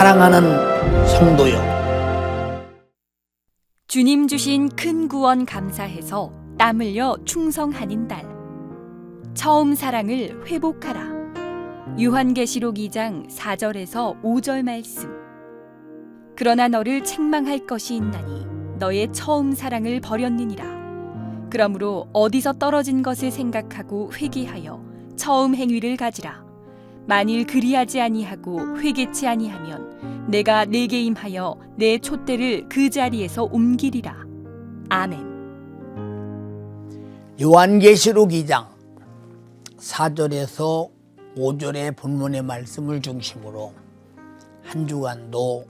사랑하는 성도여, 주님 주신 큰 구원 감사해서 땀 흘려 충성하는 달. 처음 사랑을 회복하라. 요한계시록 2장 4절에서 5절 말씀. 그러나 너를 책망할 것이 있나니 너의 처음 사랑을 버렸느니라. 그러므로 어디서 떨어진 것을 생각하고 회개하여 처음 행위를 가지라. 만일 그리하지 아니하고 회개치 아니하면 내가 네게 임하여 내 촛대를 그 자리에서 옮기리라. 아멘. 요한계시록 2장 4절에서 5절의 본문의 말씀을 중심으로 한 주간도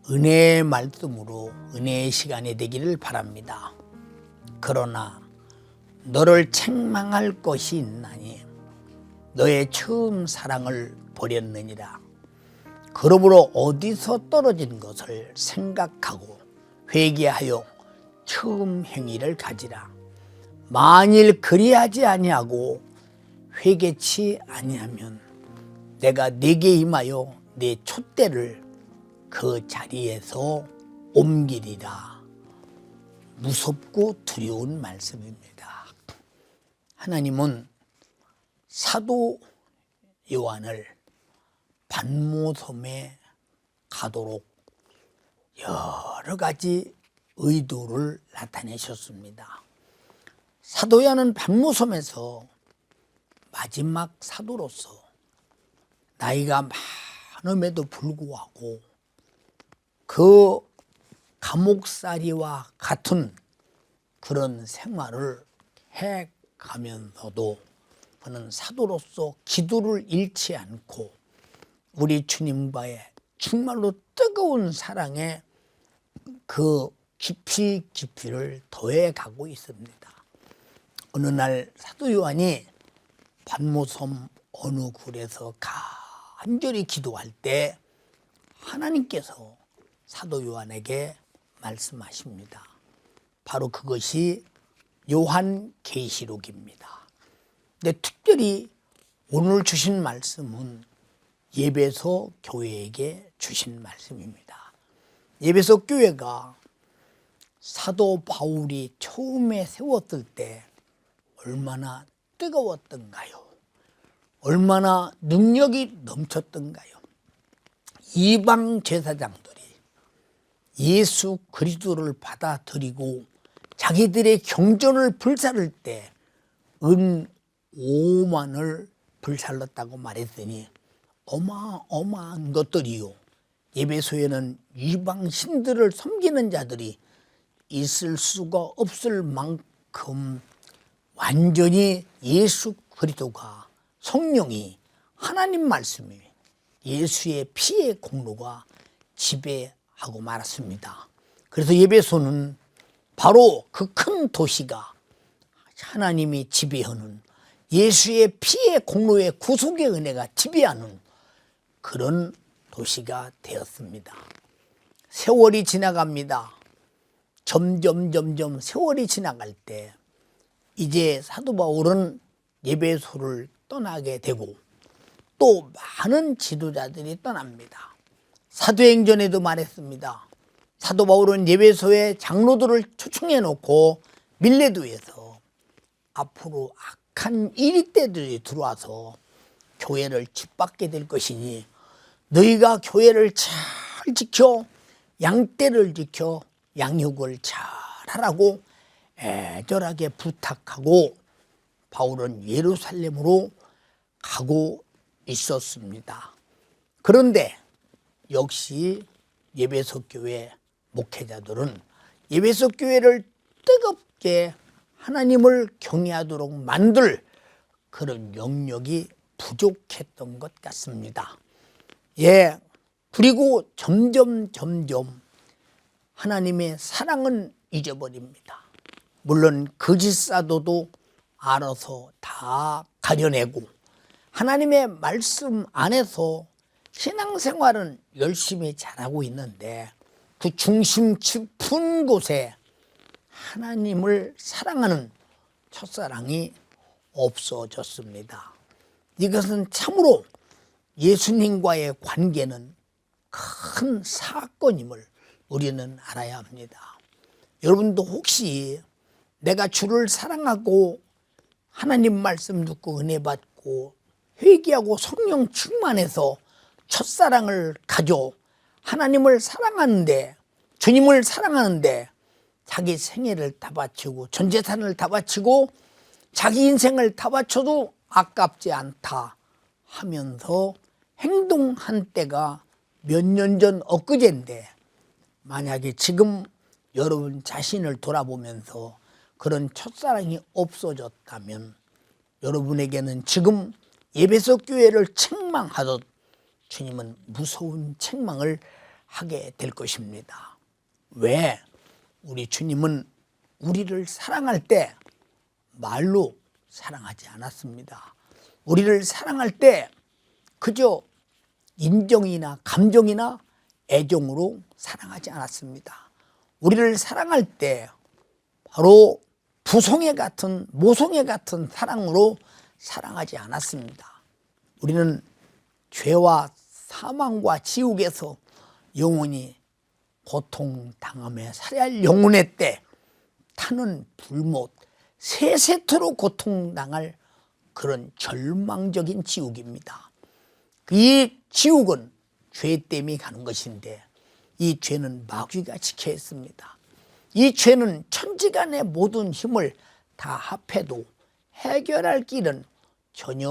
은혜의 말씀으로 은혜의 시간이 되기를 바랍니다. 그러나 너를 책망할 것이 있나니 너의 처음 사랑을 버렸느니라. 그러므로 어디서 떨어진 것을 생각하고 회개하여 처음 행위를 가지라. 만일 그리하지 아니하고 회개치 아니하면 내가 네게 임하여 내 촛대를 그 자리에서 옮기리라. 무섭고 두려운 말씀입니다. 하나님은 사도 요한을 반모섬에 가도록 여러 가지 의도를 나타내셨습니다. 사도 요한은 반모섬에서 마지막 사도로서 나이가 많음에도 불구하고 그 감옥살이와 같은 그런 생활을 해가면서도 그는 사도로서 기도를 잃지 않고 우리 주님과의 정말로 뜨거운 사랑에 그 깊이를 더해가고 있습니다. 어느 날 사도 요한이 반모섬 어느 굴에서 간절히 기도할 때 하나님께서 사도 요한에게 말씀하십니다. 바로 그것이 요한계시록입니다. 근데 특별히 오늘 주신 말씀은 예배소 교회에게 주신 말씀입니다. 예배소 교회가 사도 바울이 처음에 세웠을 때 얼마나 뜨거웠던가요? 얼마나 능력이 넘쳤던가요? 이방 제사장들이 예수 그리스도를 받아들이고 자기들의 경전을 불사를 때 은 5만을 불살랐다고 말했더니 어마어마한 것들이요. 예배소에는 이방 신들을 섬기는 자들이 있을 수가 없을 만큼 완전히 예수 그리스도가 성령이 하나님 말씀이 예수의 피의 공로가 지배하고 말았습니다. 그래서 예배소는 바로 그 큰 도시가 하나님이 지배하는 예수의 피의 공로의 구속의 은혜가 지배하는 그런 도시가 되었습니다. 세월이 지나갑니다. 점점 세월이 지나갈 때 이제 사도 바울은 예배소를 떠나게 되고 또 많은 지도자들이 떠납니다. 사도행전에도 말했습니다. 사도 바울은 예배소에 장로들을 초청해 놓고 밀레도에서 앞으로 악한 이리떼들이 들어와서 교회를 짓밟게 될 것이니 너희가 교회를 잘 지켜 양떼를 지켜 양육을 잘하라고 애절하게 부탁하고 바울은 예루살렘으로 가고 있었습니다. 그런데 역시 예배소 교회 목회자들은 예배소 교회를 뜨겁게 하나님을 경외하도록 만들 그런 영역이 부족했던 것 같습니다. 그리고 점점 하나님의 사랑은 잊어버립니다. 물론 거짓 사도도 알아서 다 가려내고 하나님의 말씀 안에서 신앙생활은 열심히 잘하고 있는데 그 중심 깊은 곳에 하나님을 사랑하는 첫사랑이 없어졌습니다. 이것은 참으로 예수님과의 관계는 큰 사건임을 우리는 알아야 합니다. 여러분도 혹시 내가 주를 사랑하고 하나님 말씀 듣고 은혜 받고 회개하고 성령 충만해서 첫사랑을 가져 하나님을 사랑하는데, 주님을 사랑하는데 자기 생애를 다 바치고 전 재산을 다 바치고 자기 인생을 다 바쳐도 아깝지 않다 하면서 행동한 때가 몇 년 전 엊그제인데, 만약에 지금 여러분 자신을 돌아보면서 그런 첫사랑이 없어졌다면 여러분에게는 지금 에베소 교회를 책망하듯 주님은 무서운 책망을 하게 될 것입니다. 왜? 우리 주님은 우리를 사랑할 때 말로 사랑하지 않았습니다. 우리를 사랑할 때 그저 인정이나 감정이나 애정으로 사랑하지 않았습니다. 우리를 사랑할 때 바로 부송해 같은, 모송해 같은 사랑으로 사랑하지 않았습니다. 우리는 죄와 사망과 지옥에서 영원히 고통당함에 살아야 영혼의 때 타는 불못, 세세토록 고통당할 그런 절망적인 지옥입니다. 이 지옥은 죄 때문에 가는 것인데 이 죄는 마귀가 지켜야 했습니다. 이 죄는 천지간의 모든 힘을 다 합해도 해결할 길은 전혀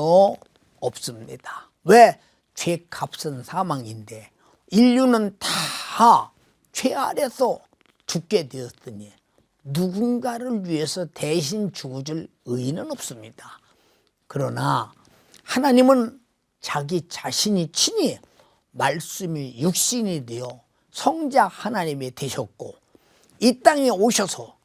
없습니다. 왜? 죄값은 사망인데 인류는 다 죄 아래서 죽게 되었으니 누군가를 위해서 대신 죽어줄 의인은 없습니다. 그러나 하나님은 자기 자신이 친히 말씀이 육신이 되어 성자 하나님이 되셨고 이 땅에 오셔서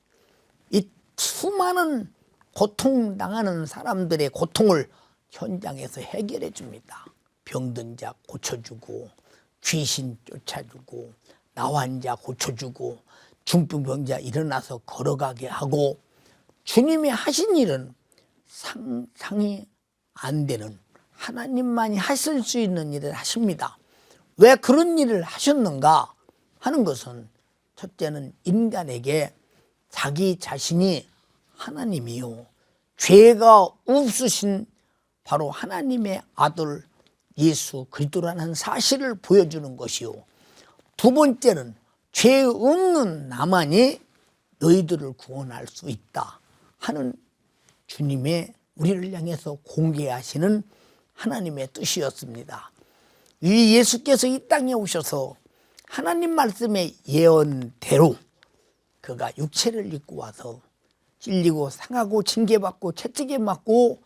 이 수많은 고통당하는 사람들의 고통을 현장에서 해결해 줍니다. 병든 자 고쳐주고 귀신 쫓아주고 나환 자 고쳐주고 중풍병자 일어나서 걸어가게 하고 주님이 하신 일은 상상이 안 되는 하나님만이 하실 수 있는 일을 하십니다. 왜 그런 일을 하셨는가 하는 것은 첫째는 인간에게 자기 자신이 하나님이요 죄가 없으신 바로 하나님의 아들 예수 그리스도라는 사실을 보여주는 것이요, 두 번째는 죄 없는 나만이 너희들을 구원할 수 있다 하는 주님의 우리를 향해서 공개하시는 하나님의 뜻이었습니다. 이 예수께서 이 땅에 오셔서 하나님 말씀의 예언대로 그가 육체를 입고 와서 찔리고 상하고 징계받고 채찍에 맞고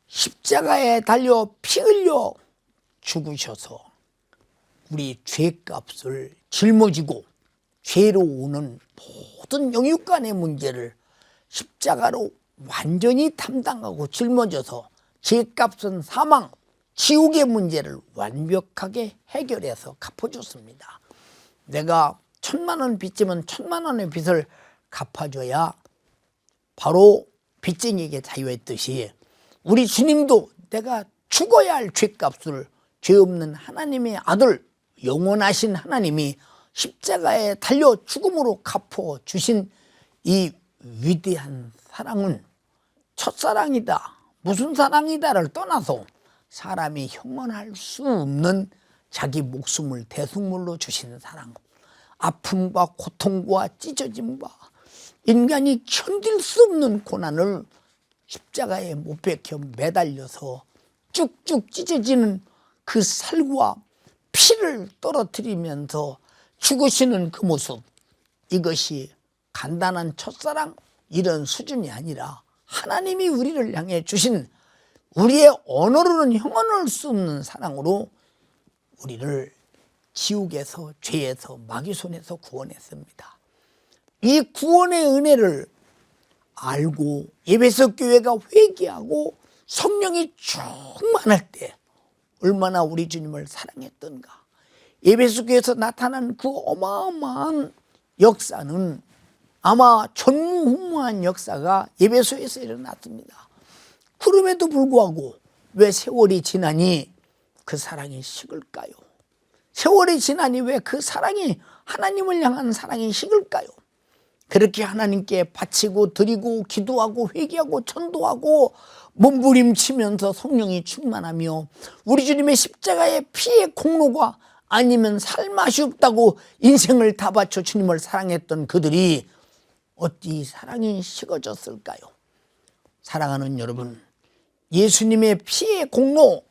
십자가에 달려 피 흘려 죽으셔서 우리 죄값을 짊어지고 죄로 오는 모든 영육간의 문제를 십자가로 완전히 담당하고 짊어져서 죄값은 사망, 지옥의 문제를 완벽하게 해결해서 갚아줬습니다. 내가 1,000만 원 빚지면 1,000만 원의 빚을 갚아줘야 바로 빚쟁이에게 자유했듯이 우리 주님도 내가 죽어야 할 죄값을 죄 없는 하나님의 아들 영원하신 하나님이 십자가에 달려 죽음으로 갚아주신 이 위대한 사랑은 첫사랑이다, 무슨 사랑이다를 떠나서 사람이 형언할 수 없는 자기 목숨을 대속물로 주시는 사랑, 아픔과 고통과 찢어짐과 인간이 견딜 수 없는 고난을 십자가에 못 박혀 매달려서 쭉쭉 찢어지는 그 살과 피를 떨어뜨리면서 죽으시는 그 모습, 이것이 간단한 첫사랑 이런 수준이 아니라 하나님이 우리를 향해 주신 우리의 언어로는 형언할 수 없는 사랑으로 우리를 지옥에서 죄에서 마귀 손에서 구원했습니다. 이 구원의 은혜를 알고 에베소 교회가 회개하고 성령이 충만할 때 얼마나 우리 주님을 사랑했던가. 에베소 교회에서 나타난 그 어마어마한 역사는 아마 전무후무한 역사가 에베소에서 일어났습니다. 그럼에도 불구하고 왜 세월이 지나니 그 사랑이 식을까요? 세월이 지나니 왜 그 사랑이, 하나님을 향한 사랑이 식을까요? 그렇게 하나님께 바치고 드리고 기도하고 회개하고 전도하고 몸부림치면서 성령이 충만하며 우리 주님의 십자가의 피의 공로가 아니면 살맛이 없다고 인생을 다 바쳐 주님을 사랑했던 그들이 어찌 사랑이 식어졌을까요? 사랑하는 여러분, 예수님의 피의 공로,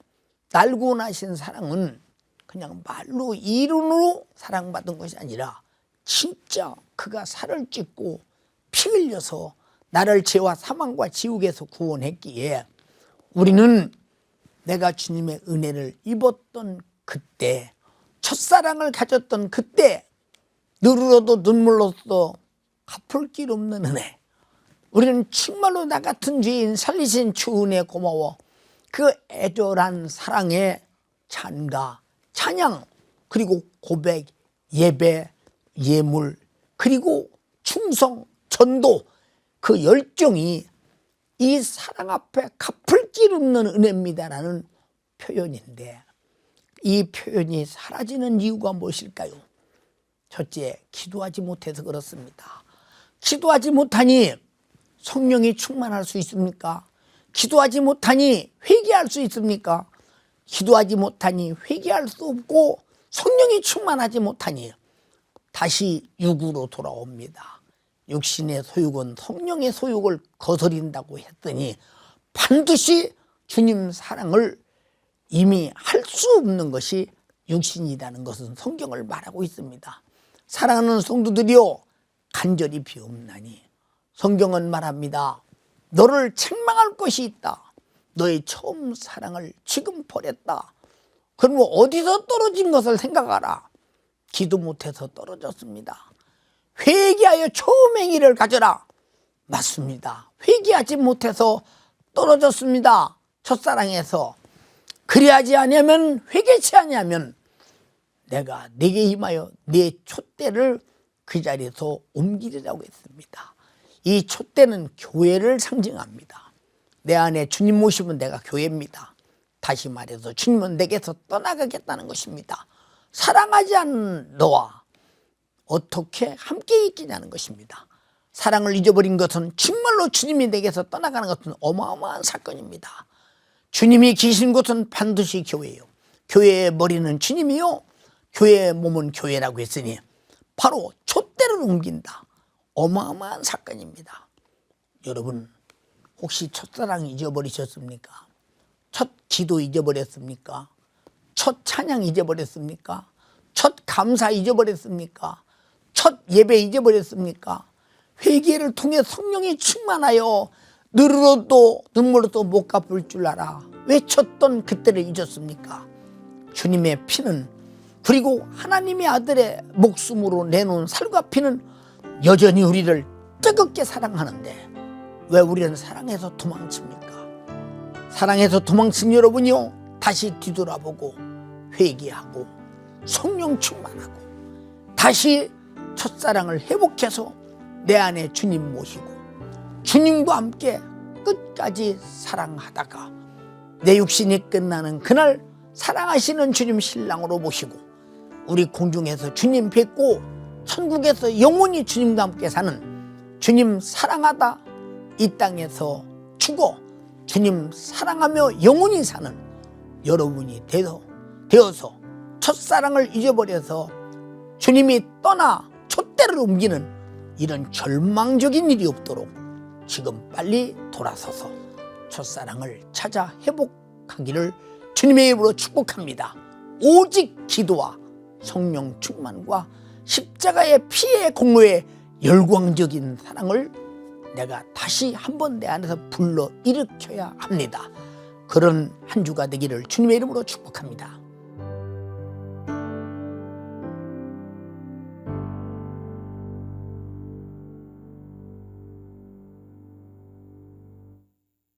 날 구원하신 사랑은 그냥 말로 이론으로 사랑받은 것이 아니라 진짜 그가 살을 찢고 피 흘려서 나를 죄와 사망과 지옥에서 구원했기에 우리는 내가 주님의 은혜를 입었던 그때, 첫사랑을 가졌던 그때, 눈으로도 눈물로도 갚을 길 없는 은혜, 우리는 정말로 나 같은 죄인 살리신 주 은혜 고마워. 그 애절한 사랑의 찬가, 찬양, 그리고 고백, 예배, 예물, 그리고 충성, 전도, 그 열정이 이 사랑 앞에 갚을 길 없는 은혜입니다라는 표현인데, 이 표현이 사라지는 이유가 무엇일까요? 첫째, 기도하지 못해서 그렇습니다. 기도하지 못하니 성령이 충만할 수 있습니까? 기도하지 못하니 회개할 수 있습니까? 기도하지 못하니 회개할 수 없고 성령이 충만하지 못하니 다시 육으로 돌아옵니다. 육신의 소욕은 성령의 소욕을 거스린다고 했더니 반드시 주님 사랑을 이미 할 수 없는 것이 육신이라는 것은 성경을 말하고 있습니다. 사랑하는 성도들이여, 간절히 비옵나니 성경은 말합니다. 너를 책망할 것이 있다. 너의 처음 사랑을 지금 버렸다. 그럼 어디서 떨어진 것을 생각하라. 기도 못해서 떨어졌습니다. 회개하여 처음 행위를 가져라. 맞습니다. 회개하지 못해서 떨어졌습니다. 첫사랑에서. 그리하지 아니하면, 회개치 아니하면 내가 네게 임하여 네 촛대를 그 자리에서 옮기리라고 했습니다. 이 촛대는 교회를 상징합니다. 내 안에 주님 모시면 내가 교회입니다. 다시 말해서 주님은 내게서 떠나가겠다는 것입니다. 사랑하지 않는 너와 어떻게 함께 있겠냐는 것입니다. 사랑을 잊어버린 것은 정말로 주님이 내게서 떠나가는 것은 어마어마한 사건입니다. 주님이 계신 곳은 반드시 교회예요. 교회의 머리는 주님이요, 교회의 몸은 교회라고 했으니 바로 촛대를 옮긴다. 어마어마한 사건입니다. 여러분, 혹시 첫사랑 잊어버리셨습니까? 첫 기도 잊어버렸습니까? 첫 찬양 잊어버렸습니까? 첫 감사 잊어버렸습니까? 첫 예배 잊어버렸습니까? 회개를 통해 성령이 충만하여 눈으로도 눈물로도 못 갚을 줄 알아 외쳤던 그때를 잊었습니까? 주님의 피는, 그리고 하나님의 아들의 목숨으로 내놓은 살과 피는 여전히 우리를 뜨겁게 사랑하는데 왜 우리는 사랑해서 도망칩니까? 사랑해서 도망친 여러분이요, 다시 뒤돌아보고 회개하고 성령 충만하고 다시 첫사랑을 회복해서 내 안에 주님 모시고 주님과 함께 끝까지 사랑하다가 내 육신이 끝나는 그날 사랑하시는 주님 신랑으로 모시고 우리 공중에서 주님 뵙고 천국에서 영원히 주님과 함께 사는, 주님 사랑하다 이 땅에서 죽어 주님 사랑하며 영원히 사는 여러분이 되어서 첫사랑을 잊어버려서 주님이 떠나 촛대를 옮기는 이런 절망적인 일이 없도록 지금 빨리 돌아서서 첫사랑을 찾아 회복하기를 주님의 이름으로 축복합니다. 오직 기도와 성령 충만과 십자가의 피의 공로의 열광적인 사랑을 내가 다시 한번 내 안에서 불러 일으켜야 합니다. 그런 한 주가 되기를 주님의 이름으로 축복합니다.